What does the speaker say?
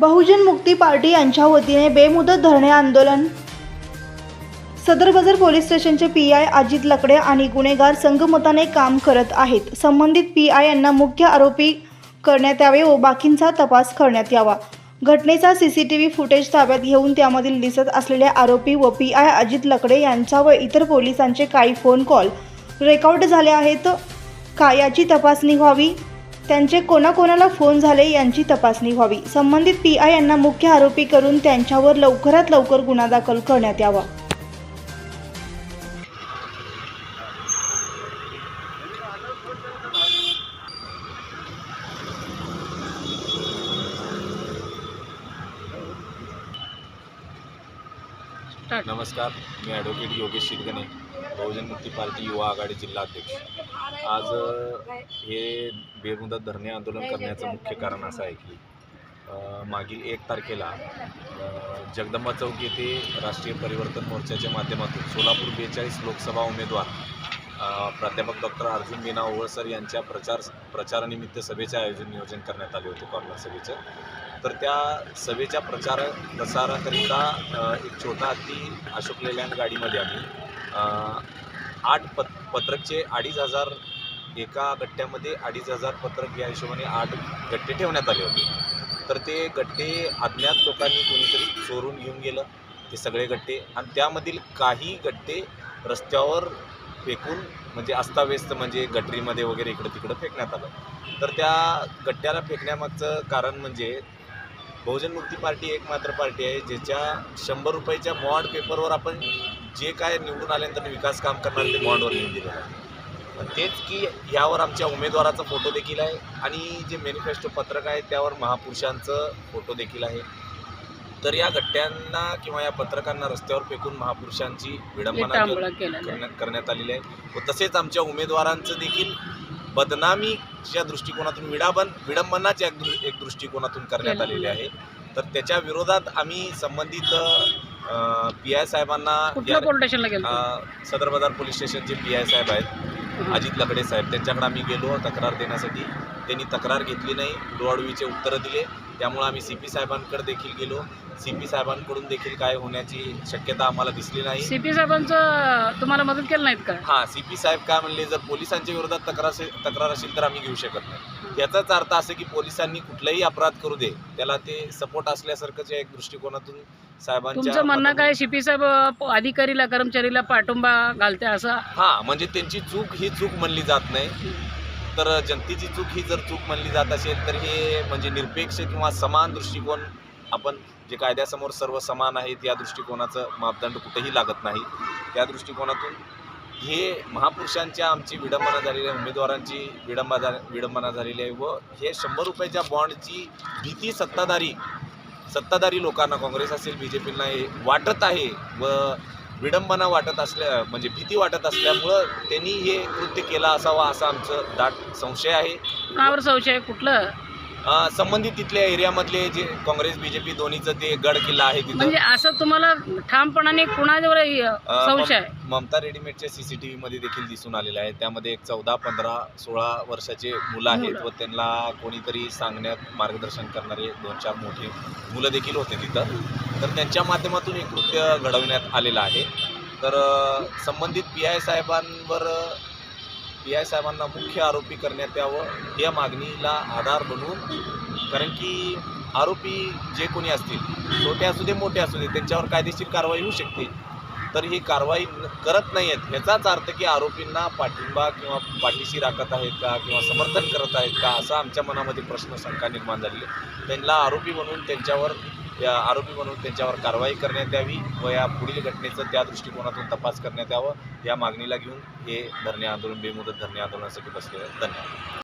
बहुजन मुक्ती पार्टी यांच्या वतीने बेमुदत धरणे आंदोलन। सदर बाजार पोलीस स्टेशनचे पीआय अजित लकडे आणि गुन्हेगार संघमताने काम करत आहेत। संबंधित पीआय यांना मुख्य आरोपी करण्यात यावे व बाकींचा तपास करण्यात यावा। घटनेचा सीसीटीव्ही फुटेज ताब्यात घेऊन त्यामधील दिसत असलेले आरोपी व पीआय अजित लकडे यांचा व इतर पोलिसांचे काही फोन कॉल रेकॉर्ड झाले आहेत का याची तपासणी व्हावी। त्यांचे कोणाकोणाला फोन झाले यांची तपासणी व्हावी। संबंधित पीआय यांना मुख्य आरोपी करून त्यांच्यावर लवकरात लवकर गुन्हा दाखल करण्यात यावा। नमस्कार, मी ॲडव्होकेट योगेश शिरगणे, बहुजन मुक्ती पार्टी युवा आघाडी जिल्हा अध्यक्ष। आज हे बेमुदत धरणे आंदोलन करण्याचं मुख्य कारण असं आहे की मागील 1 तारखेला जगदंबा चौक येथे राष्ट्रीय परिवर्तन मोर्चाच्या माध्यमातून सोलापूर 42 लोकसभा उमेदवार प्राध्यापक डॉक्टर अर्जुन मीना ओवळसर यांच्या प्रचारानिमित्त सभेचे नियोजन करण्यात आले होते, कॉर्नर सभेचं। तर त्या सभेच्या प्रसाराकरिता एक छोटा हत्ती अशोक लेलँड गाडीमध्ये आम्ही 8 पत्रकचे 2500 एका गट्ट्यामध्ये 2500 पत्रक या हिशोबाने 8 गट्टे ठेवण्यात आले होते। तर ते गट्टे अज्ञात लोकांनी कोणीतरी चोरून घेऊन गेलं, ते सगळे गट्टे, आणि त्यामधील काही गट्टे रस्त्यावर फेकून म्हणजे अस्ताव्यस्त म्हणजे गटरीमध्ये वगैरे इकडं तिकडं फेकण्यात आलं। तर त्या गट्ट्याला फेकण्यामागचं कारण म्हणजे बहुजन मुक्ती पार्टी एकमात्र पार्टी आहे ज्याच्या 100 रुपयाच्या बॉन्ड पेपरवर आपण जे काय निवडून आल्यानंतर विकास काम करणार ते बॉन्डवर लिहून दिलेलं आहे। तेच की यावर आमच्या उमेदवाराचा फोटो देखील आहे आणि जे मॅनिफेस्टो पत्रक आहे त्यावर महापुरुषांचं फोटो देखील आहे। तर या गट्ट्यांना किंवा या पत्रकांना रस्त्यावर फेकून महापुरुषांची विडंबना करण्यात आलेली आहे व तसेच आमच्या उमेदवारांचं देखील बदनामीच्या दृष्टिकोनातून विडंबनाच्या एक दृष्टिकोनातून करण्यात आलेले आहे। तर त्याच्या विरोधात आम्ही संबंधित पीआय साहेबांना सदर बाजार पोलीस स्टेशनचे पीआय साहेब आहेत अजित लकडे साहेब, त्यांच्याकडे आम्ही गेलो तक्रार देण्यासाठी। त्यांनी तक्रार घेतली नाही, उडवाउडवीचे उत्तरं दिले। त्यामुळे आम्ही सीपी साहेबांकडे देखील गेलो। सीपी साहेबांकडून देखील काय होण्याची शक्यता आम्हाला दिसली नाही। सीपी साहेबांचं तुम्हाला मदत केली नाहीत का? हां, सीपी साहेब काय म्हणले, जर पोलिसांच्या विरोधात तक्रार असेल तर आम्ही घेऊ शकत नाही। याचाच अर्थ असं की पोलिसांनी कुठलाही अपराध करू दे त्याला ते सपोर्ट असल्यासारखंच्या एक दृष्टिकोनातून साहेबांच्या तुमचं म्हणणं काय, सीपी साहेब अधिकारीला कर्मचारीला पाठिंबा घालते असं? हां, म्हणजे त्यांची चूक ही चूक म्हणली जात नाही, तर जनतेची चूक ही जर चूक म्हणली जात असेल तर हे म्हणजे निरपेक्ष किंवा समान दृष्टिकोन, आपण जे कायद्यासमोर सर्व समान आहेत या दृष्टिकोनाचं मापदंड कुठेही लागत नाही। त्या दृष्टिकोनातून हे महापुरुषांच्या आमची विडंबना झालेली आहे, उमेदवारांची विडंबना झालेली आहे व हे 100 रुपयाच्या बॉन्डची भीती सत्ताधारी लोकांना, काँग्रेस असेल BJPला वाटत आहे व विडंबना वाटत म्हणजे भीती वाटत असल्यामुळं त्यांनी हे कृत्य केलं असावं असा आमचं दाट संशय आहे। कोणावर संशय? कुठलं? संबंधित तिथल्या एरियामधले जे काँग्रेस BJP दोन्हीचं ते गड किल्ला आहे तिथं। म्हणजे असं तुम्हाला ठामपणाने कुणावर संशय आहे? ममता रेडीमेडच्या CCTVमध्ये देखील दिसून आलेलं आहे। त्यामध्ये एक 14, 15, 16 वर्षाचे मुलं आहेत व त्यांना कोणीतरी सांगण्यात मार्गदर्शन करणारे 2-4 मोठे मुलं देखील होते तिथं। तर त्यांच्या माध्यमातून एक कृत्य घडवण्यात आलेलं आहे। तर संबंधित पीआय साहेबांना मुख्य आरोपी करण्यात यावं या मागणीला आधार बनवून, कारण की आरोपी जे कोणी असतील, छोटे असू दे मोठे असू दे, त्यांच्यावर कायदेशीर कारवाई होऊ शकते। तर ही कारवाई करत नाही आहेत ह्याचाच अर्थ की आरोपींना पाठिंबा किंवा पाठीशी राखत आहेत का किंवा समर्थन करत आहेत का असा आमच्या मनामध्ये प्रश्न, शंका निर्माण झालेली आहे। त्यांना आरोपी बनवून त्यांच्यावर कारवाई करण्यात यावी व या पुढील घटनेचं त्या दृष्टिकोनातून तपास करण्यात यावं या मागणीला घेऊन हे बेमुदत धरणे आंदोलनासाठी बसले आहे। धन्यवाद।